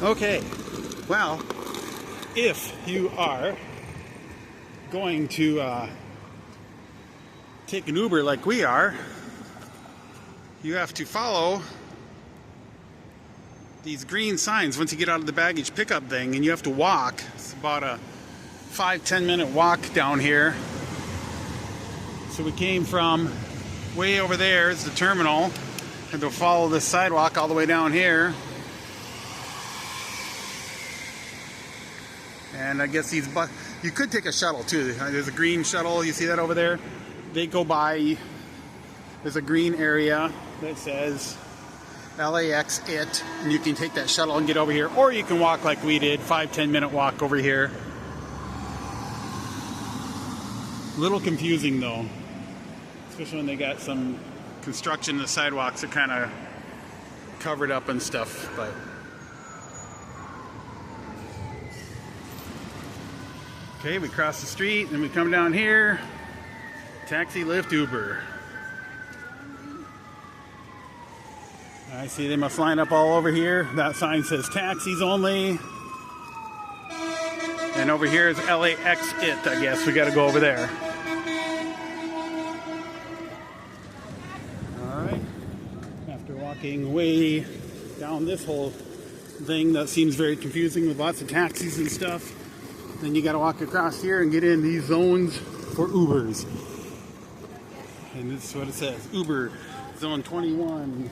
Okay, well, if you are going to take an Uber like we are, you have to follow these green signs once you get out of the baggage pickup thing, and you have to walk. It's about a 5-10 minute walk down here. So we came from way over there is the terminal, and to follow this sidewalk all the way down here. And I guess you could take a shuttle too. There's a green shuttle, you see that over there? They go by, there's a green area that says LAX-it, and you can take that shuttle and get over here, or you can walk like we did, 5-10 minute walk over here. A little confusing though, especially when they got some construction, the sidewalks are kind of covered up and stuff, but okay, we cross the street, then we come down here. Taxi, Lyft, Uber. I see they must line up all over here. That sign says taxis only. And over here is LAX-it, I guess. We got to go over there. Alright. After walking way down this whole thing that seems very confusing with lots of taxis and stuff, then you got to walk across here and get in these zones for Ubers. And this is what it says. Uber, zone 21.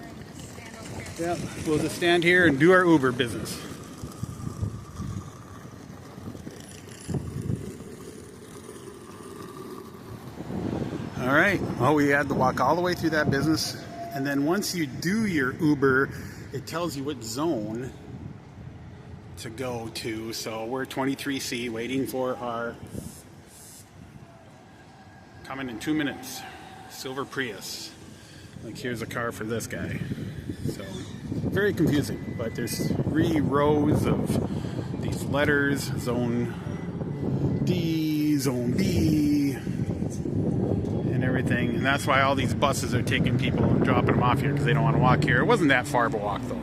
Yep, we'll just stand here and do our Uber business. Alright, well, we had to walk all the way through that business. And then once you do your Uber, it tells you what zone to go to. So we're 23C, waiting for our coming in 2 minutes silver Prius. Like, here's a car for this guy. So very confusing, but there's 3 rows of these letters: zone D, zone B, and everything. And that's why all these buses are taking people and dropping them off here, because they don't want to walk here. It wasn't that far of a walk though.